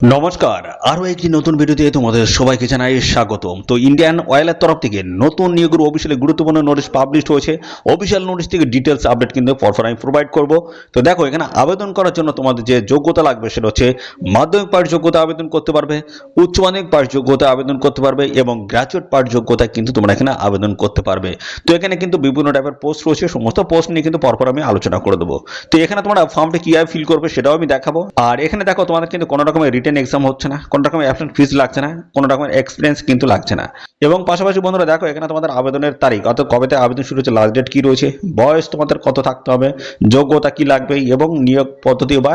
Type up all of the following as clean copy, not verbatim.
নমস্কার, আরও একটি নতুন ভিডিওতে তোমাদের সবাইকে জানাই স্বাগতম। তো ইন্ডিয়ান অয়েলের তরফ থেকে নতুন নিয়োগের অফিসিয়ালি গুরুত্বপূর্ণ নোটিশ পাবলিশ হয়েছে। অফিসিয়াল নোটিশ থেকে ডিটেলস আপডেট কিন্তু পরপর আমি প্রোভাইড করব। তো দেখো, এখানে আবেদন করার জন্য তোমাদের যে যোগ্যতা লাগবে সেটা হচ্ছে মাধ্যমিক পাস যোগ্যতা আবেদন করতে পারবে, উচ্চ মাধ্যমিক পাস যোগ্যতা আবেদন করতে পারবে এবং গ্র্যাজুয়েট পাস যোগ্যতা কিন্তু তোমরা এখানে আবেদন করতে পারবে। তো এখানে কিন্তু বিভিন্ন টাইপের পোস্ট রয়েছে, সমস্ত পোস্ট নিয়ে কিন্তু পরপর আমি আলোচনা করে দেবো। তো এখানে তোমরা ফর্মটা কিভাবে ফিল করবে সেটাও আমি দেখাবো। আর এখানে দেখো, তোমাদের কিন্তু কোনো রকমের রিটেন এক্সাম হচ্ছে না, কোনো রকমের অ্যাবসেন্ট ফিস লাগছে না, কোনো রকমের এক্সপিরিয়েন্স কিন্তু লাগছে না। এবং পাশাপাশি বন্ধুরা দেখো, এখানে তোমাদের আবেদনের তারিখ অর্থাৎ কবে থেকে আবেদন শুরু হচ্ছে, লাস্ট ডেট কি রয়েছে, বয়স তোমাদের কত থাকতে হবে, যোগ্যতা কি লাগবে এবং নিয়োগ পদ্ধতি বা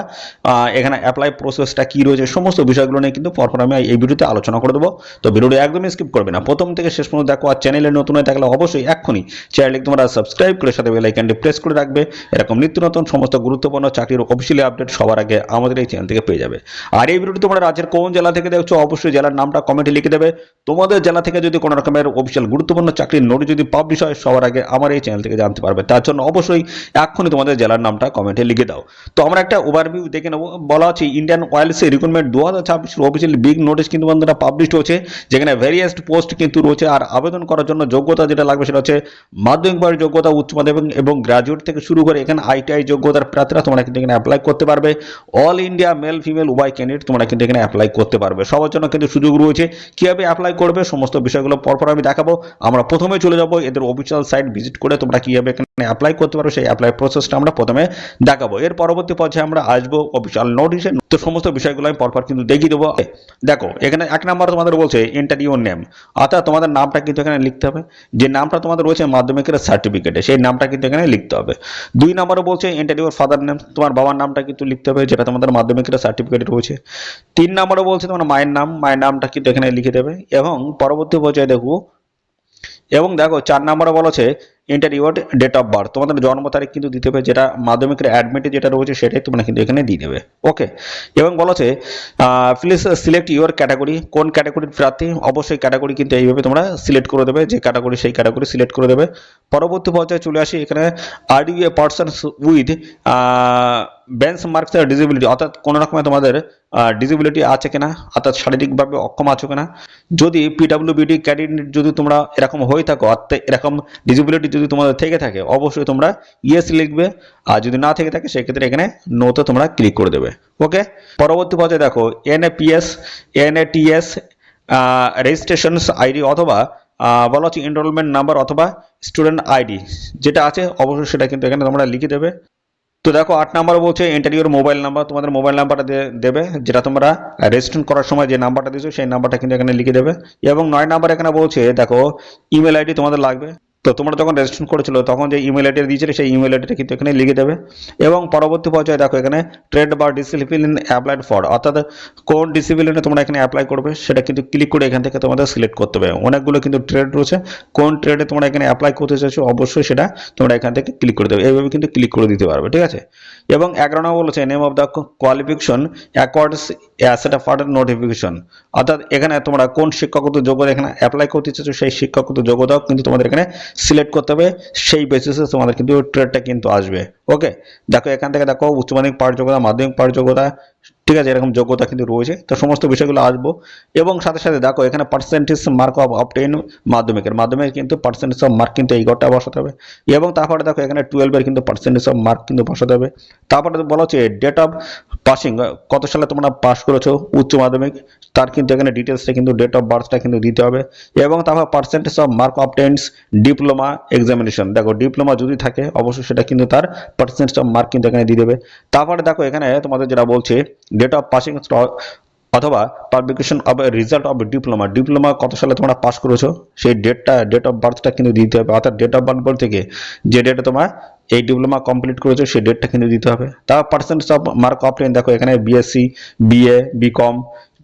এখানে অ্যাপ্লাই প্রসেসটা কি রয়েছে, সমস্ত বিষয়গুলো নিয়ে কিন্তু পরপর আমি এই ভিডিওতে আলোচনা করে দেবো। তো ভিডিওটি একদমই স্কিপ করবে না, প্রথম থেকে শেষ পর্যন্ত দেখো। আর চ্যানেলে নতুন হয়ে থাকলে অবশ্যই এক্ষুনি চ্যানেলটি তোমরা সাবস্ক্রাইব করে সাথে বেল আইকনটি প্রেস করে রাখবে। এরকম নিত্য নতুন সমস্ত গুরুত্বপূর্ণ চাকরির অফিসিয়ালি আপডেট সবার আগে আমাদের এই চ্যানেল থেকে পেয়ে যাবে। আর এই ভিডিওটি তোমরা রাজ্যের কোন জেলা থেকে দেখছো অবশ্যই জেলার নামটা কমেন্টে লিখে দেবে। তোমাদের জেলা থেকে যদি কোনো রকমের অফিসিয়াল গুরুত্বপূর্ণ চাকরির নোটিশ যদি পাবলিশ হয় সবার আগে আমার এই চ্যানেল থেকে জানতে পারবে। তার জন্য অবশ্যই এক্ষুনি তোমাদের জেলার নামটা কমেন্টে লিখে দাও। তো আমরা একটা ওভারভিউ দেখে নেবো। বলা হচ্ছে ইন্ডিয়ান অয়েলসের রিক্রুটমেন্ট 2026 অফিসিয়াল বিগ নোটিশ কিন্তু বন্ধুরা পাবলিশ হয়েছে, যেখানে ভ্যারিয়াস পোস্ট কিন্তু রয়েছে। আর আবেদন করার জন্য যোগ্যতা যেটা লাগবে সেটা হচ্ছে মাধ্যমিক পাস যোগ্যতা, উচ্চ মাধ্যমিক এবং গ্রাজুয়েট থেকে শুরু করে এখানে আইটিআই যোগ্যতার প্রার্থীরা তোমরা কিন্তু এখানে অ্যাপ্লাই করতে পারবে। অল ইন্ডিয়া মেল ফিমেল উভয় ক্যান্ডিডেট তোমরা কিন্তু এখানে অ্যাপ্লাই করতে পারবে। সবার জন্য কিন্তু সুযোগ রয়েছে। কিভাবে অ্যাপ্লাই করবে সমস্ত বিষয়গুলো পরপর আমি দেখাবো। আমরা প্রথমে চলে যাব এদের অফিসিয়াল সাইট ভিজিট করে তোমরা কিভাবে এখানে অ্যাপ্লাই করতে পারো সেই অ্যাপ্লাই প্রসেসটা আমরা প্রথমে দেখাবো। এর পরবর্তী পর্যায়ে আমরা আসবো অফিসিয়াল নোটিশে। তো সমস্ত বিষয়গুলো আমি পরপর কিন্তু দেখিয়ে দেবো। দেখো, এখানে এক নাম্বার তোমাদের বলছে এন্টার ইউর নেম, অর্থাৎ তোমাদের নামটা কিন্তু এখানে লিখতে হবে। যে নামটা তোমাদের রয়েছে মাধ্যমিকের সার্টিফিকেটে সেই নামটা কিন্তু এখানে লিখতে হবে। 2 নম্বরে বলছে এন্টার ইউর ফাদার নেম, তোমার বাবার নামটা কিন্তু লিখতে হবে যেটা তোমাদের মাধ্যমিকের সার্টিফিকেটে রয়েছে। 3 নম্বরে বলছে তোমার মায়ের নামটা কিন্তু এখানে লিখে দেবে। এবং পরবর্তী পর্যায়ে দেখো, এবং দেখো 4 নম্বরে বলেছে enter your date of birth, তোমাদের জন্ম তারিখ কিন্তু দিতে হবে, যেটা মাধ্যমিকের অ্যাডমিটে যেটা রয়েছে সেটাই তোমরা কিন্তু এখানে দিয়ে দেবে। ওকে। এবং বলেছে প্লিজ সিলেক্ট ইউর ক্যাটাগরি, কোন ক্যাটাগরির প্রার্থী, অবশ্যই ক্যাটাগরি কিন্তু এইভাবে তোমরা সিলেক্ট করে দেবে, যে ক্যাটাগরি সেই ক্যাটাগরি সিলেক্ট করে দেবে। পরবর্তী পর্যায়ে চলে আসি, এখানে are you a person with bench marks disability, অর্থাৎ কোনো রকমের তোমাদের ডিসেবিলিটি আছে কিনা, অর্থাৎ শারীরিকভাবে অক্ষম আছো কিনা। যদি পিডাব্লিউবিডি ক্যান্ডিডেট যদি তোমরা এরকম হয়ে থাকো, অর্থাৎ এরকম ডিসেবিলিটি যদি তোমাদের থেকে থাকে অবশ্যই তোমরা ইয়েস লিখবে। আর যদি না থেকে থাকে সেক্ষেত্রে এখানে নোতে তোমরা ক্লিক করে দেবে। ওকে। পরবর্তী পর্যায়ে দেখো এনএপিএস, এনএটিএস রেজিস্ট্রেশন আইডি অথবা বলা হচ্ছে এনরোলমেন্ট নাম্বার অথবা স্টুডেন্ট আইডি যেটা আছে অবশ্যই সেটা কিন্তু এখানে তোমরা লিখে দেবে। তো দেখো 8 নাম্বার বলছে এন্টার ইউর মোবাইল নাম্বার, তোমাদের মোবাইল নাম্বারটা দেবে যেটা তোমরা রেজিস্ট্রেশন করার সময় যে নাম্বারটা দিয়েছো সেই নাম্বারটা কিন্তু এখানে লিখে দেবে। এবং 9 নাম্বার এখানে বলছে দেখো ইমেল আইডি তোমাদের লাগবে। তো তোমরা যখন রেজিস্ট্রেশন করেছিল তখন যে ইমেল আইডি দিয়েছিলে সেই ইমেল আইডিটা কিন্তু এখানে লিখে দেবে। এবং পরবর্তী পর্যায়ে দেখো এখানে ট্রেড বা ডিসিপ্লিন অ্যাপ্লাইড ফর, অর্থাৎ কোন ডিসিপ্লিনে তোমরা এখানে অ্যাপ্লাই করবে সেটা কিন্তু ক্লিক করে এখান থেকে তোমাদের সিলেক্ট করতে হবে। অনেকগুলো কিন্তু ট্রেড রয়েছে, কোন ট্রেডে তোমরা এখানে অ্যাপ্লাই করতে চাইছো অবশ্যই সেটা তোমরা এখান থেকে ক্লিক করে দেবে। এইভাবে কিন্তু ক্লিক করে দিতে পারবে, ঠিক আছে। এবং 11 নম্বর বলেছে name of the qualification accords asset of further notification, অর্থাৎ এখানে তোমরা কোন শিক্ষাগত যোগ্যতা এখানে অ্যাপ্লাই করতে চাইছো সেই শিক্ষাগত যোগ্যতাও কিন্তু তোমাদের এখানে সিলেক্ট করতে হবে। সেই বেসিসে তোমাদের কিন্তু ট্রেডটা কিন্তু আসবে। ওকে। দেখো এখান থেকে দেখো উচ্চ মাধ্যমিক পাঠ যোগ্যতা, মাধ্যমিক পাঠ যোগ্যতা, ঠিক আছে, এরকম যোগ্যতা কিন্তু রয়েছে। তো সমস্ত বিষয়গুলো আসবো। এবং সাথে সাথে দেখো এখানে পার্সেন্টেজ মার্ক অফ অবটেইন মাধ্যমিকের কিন্তু পার্সেন্টেজ অফ মার্ক কিন্তু এই ঘরটা বসাতে হবে। এবং তারপরে দেখো এখানে 12 এর কিন্তু পার্সেন্টেজ অফ মার্ক কিন্তু বসাতে হবে। তারপরে বলা হচ্ছে ডেট অফ পাসিং, কত সালে তোমরা পাস করেছো উচ্চ মাধ্যমিক তার কিন্তু এখানে ডিটেলসটা কিন্তু ডেট অফ বার্থটা কিন্তু দিতে হবে। এবং তারপর percentage of mark obtains diploma examination, দেখো ডিপ্লোমা যদি থাকে অবশ্যই সেটা কিন্তু তার পার্সেন্টেজ অফ মার্ক কিন্তু এখানে দিয়ে দেবে। তারপরে দেখো এখানে তোমাদের যেটা বলছে ডেট অফ পাসিং অথবা publication of result of diploma কত সালে তোমরা পাস করেছো সেই ডেট অফ বার্থটা কিন্তু দিতে হবে। অর্থাৎ ডেট অফ বার্থ বল থেকে যে ডেটে তোমার এই ডিপ্লোমা কমপ্লিট করেছো সেই ডেটটা কিন্তু দিতে হবে। তারপর পার্সেন্টেজ অফ মার্ক অফলাইন, দেখো এখানে বিএসসি, বিএ, বিকম,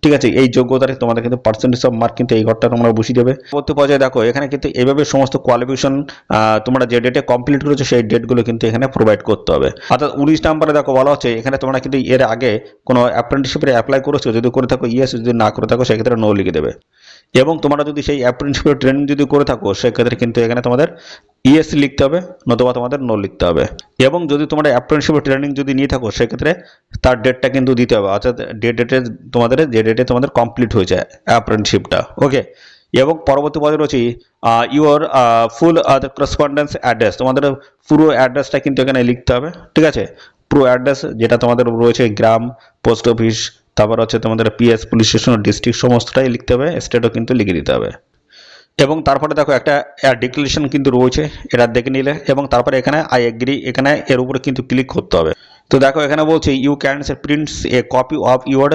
ঠিক আছে, এই যোগ্যতারে তোমাদের কিন্তু পার্সেন্টেজ অফ মার্ক কিন্তু এই ঘরটা তোমরা বসিয়ে দেবে। পরবর্তী পর্যায়ে দেখো এখানে কিন্তু এইভাবে সমস্ত কোয়ালিফিকেশন তোমরা যে ডেটে কমপ্লিট করেছো সেই ডেটগুলো কিন্তু এখানে প্রোভাইড করতে হবে। অর্থাৎ 19 নম্বরে দেখো বলা হচ্ছে এখানে তোমরা কিন্তু এর আগে কোনো অ্যাপ্রেন্টিসশিপে অ্যাপ্লাই করেছো, যদি করে থাকো ইয়েস, যদি না করে থাকো সেক্ষেত্রে নো লিখে দেবে। এবং তোমরা যদি সেই অ্যাপ্রেন্টিসশিপের ট্রেনিং যদি করে থাকো সেক্ষেত্রে কিন্তু এখানে তোমাদের ইএস লিখতে হবে, নতুবা তোমাদের নো লিখতে হবে। এবং যদি তোমরা অ্যাপ্রেন্টিসশিপের ট্রেনিং যদি নিয়ে থাকো সেক্ষেত্রে তার ডেটটা কিন্তু দিতে হবে, অর্থাৎ ডেটে তোমাদের যে ডেটে তোমাদের কমপ্লিট হয়েছে অ্যাপ্রেন্টিসশিপটা। ওকে, এবং পরবর্তী পদে রয়েছে ইউর ফুল করেসপন্ডেন্স অ্যাড্রেস, তোমাদের পুরো অ্যাড্রেসটা কিন্তু এখানে লিখতে হবে। ঠিক আছে, পুরো অ্যাড্রেস যেটা তোমাদের রয়েছে, গ্রাম, পোস্ট অফিস, তারপর হচ্ছে তোমাদের পিএস, পুলিশ স্টেশন, ডিস্ট্রিক্ট সমস্তটাই লিখতে হবে, স্টেটও কিন্তু লিখে দিতে হবে। এবং তারপরে দেখো একটা ডিক্লারেশন কিন্তু রয়েছে, এটা দেখে নিলে, এবং তারপরে এখানে আই এগ্রি, এখানে এর উপরে কিন্তু ক্লিক করতে হবে। তো দেখো এখানে বলছে you can prints a copy of your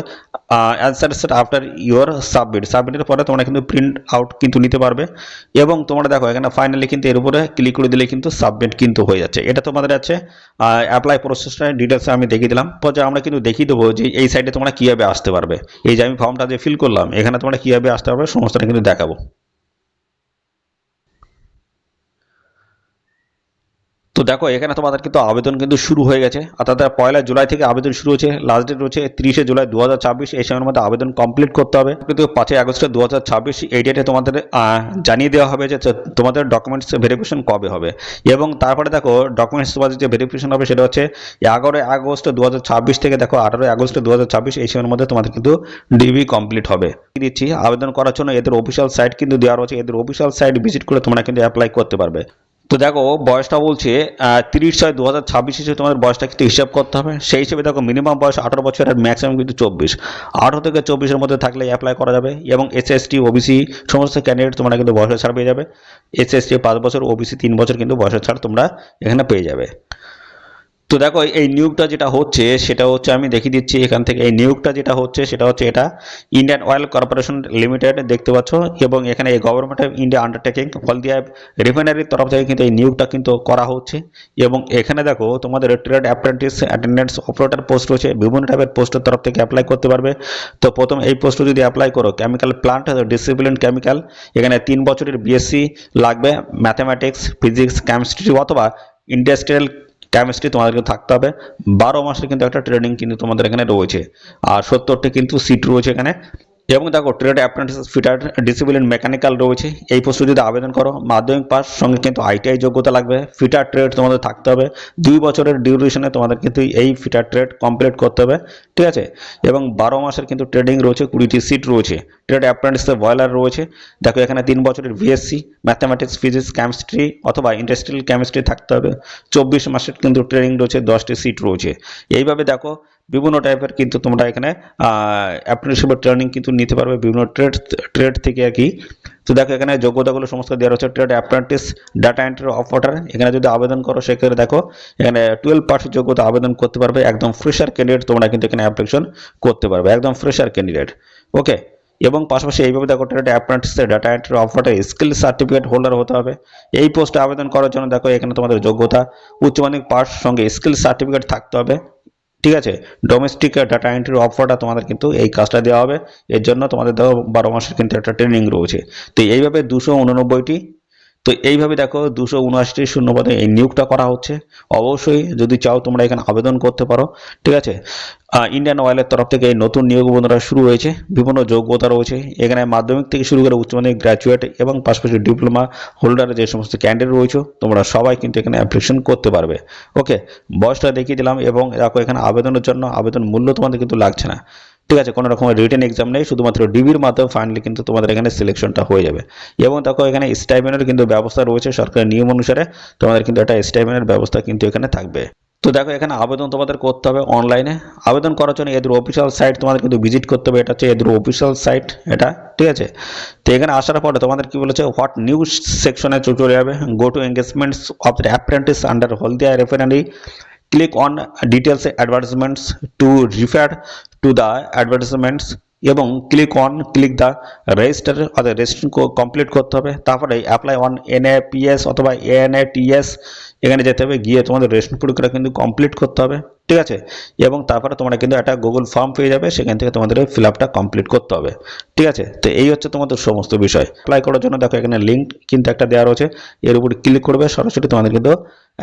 answers after your সাবমিটের পরে তোমরা কিন্তু প্রিন্ট আউট কিন্তু নিতে পারবে। এবং তোমরা দেখো এখানে ফাইনালি কিন্তু এর উপরে ক্লিক করে দিলে কিন্তু সাবমিট কিন্তু হয়ে যাচ্ছে। এটা তোমাদের আছে অ্যাপ্লাই প্রসেসটা ডিটেলসে আমি দেখিয়ে দিলাম। পরে আমরা কিন্তু দেখিয়ে দেবো যে এই সাইডে তোমরা কীভাবে আসতে পারবে। এই যে আমি ফর্মটা যে ফিল করলাম, এখানে তোমরা কীভাবে আসতে পারবে সমস্তটা কিন্তু দেখাবো। তো দেখো এখানে তোমাদের কিন্তু আবেদন কিন্তু শুরু হয়ে গেছে, অর্থাৎ 1 জুলাই থেকে আবেদন শুরু হয়েছে, লাস্ট ডেট রয়েছে 30 জুলাই 2026। এই সময়ের মধ্যে আবেদন কমপ্লিট করতে হবে। কিন্তু 5 আগস্ট 2026 এই ডেটে তোমাদের জানিয়ে দেওয়া হবে যে তোমাদের ডকুমেন্টস ভেরিফিকেশন কবে হবে। এবং তারপরে দেখো ডকুমেন্টস তোমাদের যে ভেরিফিকেশন হবে সেটা হচ্ছে 11 আগস্ট 2026 থেকে দেখো 18 আগস্ট 2026 এই সময়ের মধ্যে তোমাদের কিন্তু ডিবি কমপ্লিট হবে। দিচ্ছি আবেদন করার জন্য এদের অফিসিয়াল সাইট কিন্তু দেওয়া রয়েছে, এদের অফিসিয়াল সাইট ভিজিট করে তোমরা কিন্তু অ্যাপ্লাই করতে পারবে। তো দেখো বয়সটা বলছে 30/6/2026 হিসেবে তোমাদের বয়সটা কিন্তু হিসাব করতে হবে। সেই হিসেবে দেখো মিনিমাম বয়স 18 বছর আর ম্যাক্সিমাম কিন্তু 24। 18 থেকে 24-এর মধ্যে থাকলে অ্যাপ্লাই করা যাবে। এবং এসএসটি, ওবিসি সমস্ত ক্যান্ডিডেট তোমরা কিন্তু বয়সের ছাড় পেয়ে যাবে। এসএসটি 5 বছর, ওবিসি 3 বছর কিন্তু বয়সের ছাড় তোমরা এখানে পেয়ে যাবে। তো দেখো এই নিয়োগটা যেটা হচ্ছে সেটা হচ্ছে, আমি দেখিয়ে দিচ্ছি এখান থেকে। এই নিয়োগটা যেটা হচ্ছে সেটা হচ্ছে এটা ইন্ডিয়ান অয়েল কর্পোরেশন লিমিটেড দেখতে পাচ্ছ। এবং এখানে এই গভর্নমেন্ট অফ ইন্ডিয়া আন্ডারটেকিং হলদিয়া রিফাইনারির তরফ থেকে কিন্তু এই নিয়োগটা কিন্তু করা হচ্ছে। এবং এখানে দেখো তোমাদের trade apprentice, attendance, operator post রয়েছে, বিভিন্ন টাইপের পোস্টের তরফ থেকে অ্যাপ্লাই করতে পারবে। তো প্রথম এই পোস্টে যদি অ্যাপ্লাই করো, কেমিক্যাল প্লান্ট ডিসিপ্লিন কেমিক্যাল, এখানে 3 বছরের বিএসসি লাগবে, ম্যাথামেটিক্স, ফিজিক্স, কেমিস্ট্রি অথবা ইন্ডাস্ট্রিয়াল কেমিস্ট্রি তোমাদেরকে থাকতে হবে। 12 মাসের কিন্তু একটা ট্রেনিং কিন্তু তোমাদের এখানে রয়েছে, আর 70টি কিন্তু সিট রয়েছে এখানে। এবং দেখো trade apprentice, fitter, discipline mechanical রয়েছে। এই পোস্টে যদি আবেদন করো মাধ্যমিক পাস সঙ্গে কিন্তু আইটিআই যোগ্যতা লাগবে। ফিটার ট্রেড তোমাদের থাকতে হবে, 2 বছরের ডিউরেশনে তোমাদের কিন্তু এই ফিটার ট্রেড কমপ্লিট করতে হবে। ঠিক আছে, এবং 12 মাসের কিন্তু ট্রেডিং রয়েছে, 20টি সিট রয়েছে। ট্রেড অ্যাপ্রেন্টিসে বয়লার রয়েছে। দেখো এখানে 3 বছরের বিএসসি, ম্যাথামেটিক্স, ফিজিক্স, কেমিস্ট্রি অথবা ইন্ডাস্ট্রিয়াল কেমিস্ট্রি থাকতে হবে। 24 মাসের কিন্তু ট্রেনিং রয়েছে, 10টি সিট রয়েছে। এইভাবে দেখো বিভিন্ন টাইপের কিন্তু তোমরা এখানে অ্যাপ্রেন্টিসশিপের ট্রেনিং কিন্তু নিতে পারবে বিভিন্ন ট্রেড থেকে আর কি। তো দেখো এখানে যোগ্যতাগুলো সমস্ত দেওয়া রয়েছে। Trade apprentice, data entry operator, এখানে যদি আবেদন করো সেক্ষেত্রে দেখো এখানে 12% যোগ্যতা আবেদন করতে পারবে। একদম ফ্রেশার ক্যান্ডিডেট তোমরা কিন্তু এখানে অ্যাপ্লিকেশন করতে পারবে, একদম ফ্রেশার ক্যান্ডিডেট। ওকে, এবং পাশাপাশি এইভাবে দেখো ট্রেড অ্যাপ্রেন্টিসে data entry operator skill certificate holder হতে হবে। এই পোস্টে আবেদন করার জন্য দেখো এখানে তোমাদের যোগ্যতা উচ্চ মাধ্যমিক পাস সঙ্গে স্কিল সার্টিফিকেট থাকতে হবে। ঠিক আছে, ডোমেস্টিক ডাটা এন্ট্রি অফারটা তোমাদের কিন্তু এই কাজটা দেওয়া হবে। এর জন্য তোমাদের দেখো 12 মাসের কিন্তু একটা ট্রেনিং রয়েছে। তো এইভাবে 289টি, তো এইভাবে দেখো 279টি শূন্যপদে এই নিয়োগটা করা হচ্ছে। অবশ্যই যদি চাও তোমরা এখানে আবেদন করতে পারো। ঠিক আছে, ইন্ডিয়ান অয়েলের তরফ থেকে এই নতুন নিয়োগ বন্ধুরা শুরু হয়েছে। বিভিন্ন যোগ্যতা রয়েছে এখানে, মাধ্যমিক থেকে শুরু করে উচ্চ মাধ্যমিক, গ্র্যাজুয়েট এবং পাশাপাশি ডিপ্লোমা হোল্ডার যে সমস্ত ক্যান্ডিডেট রয়েছে তোমরা সবাই কিন্তু এখানে অ্যাপ্লিকেশন করতে পারবে। ওকে, বয়সটা দেখিয়ে দিলাম। এবং দেখো এখানে আবেদনের জন্য আবেদন মূল্য তোমাদের কিন্তু লাগছে না। ঠিক আছে, কোনো রকমের রিটেন এক্সাম নেই, শুধুমাত্র ডিবির মাধ্যমে ফাইনালি কিন্তু তোমাদের এখানে সিলেকশনটা হয়ে যাবে। এবং দেখো এখানে স্টাইপেন্ডের কিন্তু ব্যবস্থা রয়েছে, সরকারের নিয়ম অনুসারে তোমাদের কিন্তু একটা স্টাইপেন্ডের ব্যবস্থা কিন্তু এখানে থাকবে। তো দেখো এখানে আবেদন তোমাদের করতে হবে অনলাইনে। আবেদন করার জন্য এদের অফিসিয়াল সাইট তোমাদের কিন্তু ভিজিট করতে হবে। এটা হচ্ছে এদের অফিসিয়াল সাইট এটা। ঠিক আছে, তো এখানে আসার পরে তোমাদের কি বলেছে, হোয়াট নিউজ সেকশনে চলে যাবে, go to engagements of the apprentice under Haldia refinery, click on details advertisements to refer to the advertisements এবং ক্লিক দ্য রেজিস্টার অর্থাৎ রেজিস্ট্রেশন কমপ্লিট করতে হবে। তারপরে অ্যাপ্লাই অন এনএপিএস অথবা এনএটিএস এখানে যেতে হবে, গিয়ে তোমাদের রেজিস্ট্রেশন প্রক্রিয়া কিন্তু কমপ্লিট করতে হবে। ঠিক আছে, এবং তারপরে তোমরা কিন্তু একটা গুগল ফর্ম পেয়ে যাবে, সেখান থেকে তোমাদের ফিল আপটা কমপ্লিট করতে হবে। ঠিক আছে, তো এই হচ্ছে তোমাদের সমস্ত বিষয়। অ্যাপ্লাই করার জন্য দেখো এখানে লিঙ্ক কিন্তু একটা দেওয়া রয়েছে, এর উপর ক্লিক করবে, সরাসরি তোমাদের কিন্তু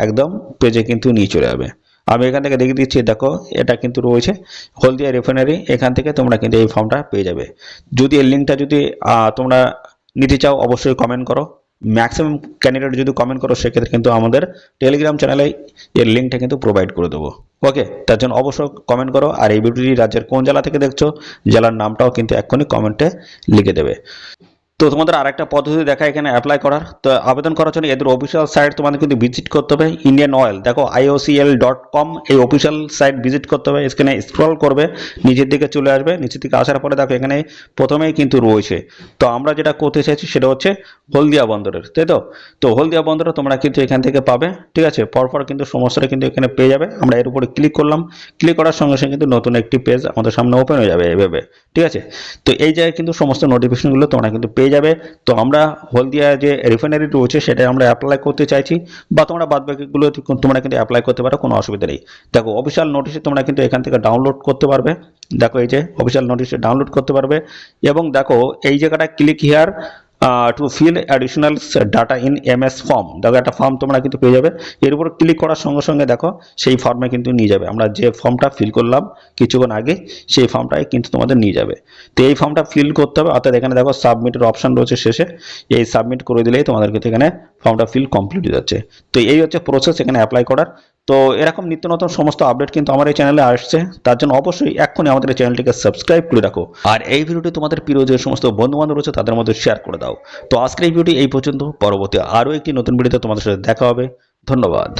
একদম পেজে কিন্তু নিয়ে চলে যাবে। আমি এখান থেকে দেখিয়ে দিচ্ছি, দেখো এটা কিন্তু রয়েছে হলদিয়া রিফাইনারি, এখান থেকে তোমরা কিন্তু এই ফর্মটা পেয়ে যাবে। যদি এই লিঙ্কটা যদি তোমরা নিতে চাও অবশ্যই কমেন্ট করো। ম্যাক্সিমাম ক্যান্ডিডেট যদি কমেন্ট করো সেক্ষেত্রে কিন্তু আমাদের টেলিগ্রাম চ্যানেলে এর লিঙ্কটা কিন্তু প্রোভাইড করে দেবো। ওকে, তার জন্য অবশ্যই কমেন্ট করো। আর এই ভিডিওটি রাজ্যের কোন জেলা থেকে দেখছো, জেলার নামটাও কিন্তু এক্ষুনি কমেন্টে লিখে দেবে। তো তোমাদের আরেকটা পদ্ধতি দেখা এখানে অ্যাপ্লাই করার। তো আবেদন করার জন্য এদের অফিসিয়াল সাইট তোমাদের কিন্তু ভিজিট করতে হবে। ইন্ডিয়ান অয়েল দেখো iocl.com, এই অফিসিয়াল সাইট ভিজিট করতে হবে। এখানে স্ক্রল করবে, নিচের দিকে চলে আসবে। নিচের দিকে আসার পরে দেখো এখানে প্রথমেই কিন্তু রয়েছে। তো আমরা যেটা করতে চাইছি সেটা হচ্ছে হলদিয়া বন্দরের, তাই তো। তো হলদিয়া বন্দরে তোমরা কিন্তু এখান থেকে পাবে, ঠিক আছে। পরপর কিন্তু সমস্যাটা কিন্তু এখানে পেয়ে যাবে। আমরা এর উপরে ক্লিক করলাম, ক্লিক করার সঙ্গে সঙ্গে কিন্তু নতুন একটি পেজ আমাদের সামনে ওপেন হয়ে যাবে এভাবে, ঠিক আছে। তো এই জায়গায় কিন্তু সমস্ত নোটিফিকেশনগুলো তোমরা কিন্তু পেয়ে যাবে। তো আমরা হলদিয়া যে রিফাইনারি রয়েছে সেটা আমরা অ্যাপ্লাই করতে চাইছি, বা তোমরা বাদবাকিগুলো তোমরা কিন্তু অ্যাপ্লাই করতে পারো, কোনো অসুবিধা নেই। দেখো অফিসিয়াল নোটিশ তোমরা কিন্তু এখান থেকে ডাউনলোড করতে পারবে। দেখো এই যে অফিসিয়াল নোটিশ ডাউনলোড করতে পারবে। এবং দেখো এই জায়গাটা click here to fill additional data in MS form, দেখো একটা ফর্ম তোমরা কিন্তু পেয়ে যাবে। এর উপর ক্লিক করার সঙ্গে সঙ্গে দেখো সেই ফর্মে কিন্তু নিয়ে যাবে। আমরা যে ফর্মটা ফিল করলাম কিছুক্ষণ আগে সেই ফর্মটাই কিন্তু তোমাদের নিয়ে যাবে। তো এই ফর্মটা ফিল করতে হবে, অর্থাৎ এখানে দেখো সাবমিটের অপশন রয়েছে শেষে, এই সাবমিট করে দিলেই তোমাদের কিন্তু এখানে ফর্মটা ফিল কমপ্লিট হয়ে যাচ্ছে। তো এই হচ্ছে প্রসেস এখানে অ্যাপ্লাই করার। তো এরকম নিত্য নতুন সমস্ত আপডেট কিন্তু আমার এই চ্যানেলে আসছে, তার জন্য অবশ্যই এক্ষুনি আমাদের এই চ্যানেলটিকে সাবস্ক্রাইব করে রাখো। আর এই ভিডিওটি তোমাদের প্রিয় যে সমস্ত বন্ধু বান্ধব রয়েছে তাদের মধ্যে শেয়ার করে দাও। তো আজকের এই ভিডিওটি এই পর্যন্ত, পরবর্তী আরও একটি নতুন ভিডিওতে তোমাদের সাথে দেখা হবে। ধন্যবাদ।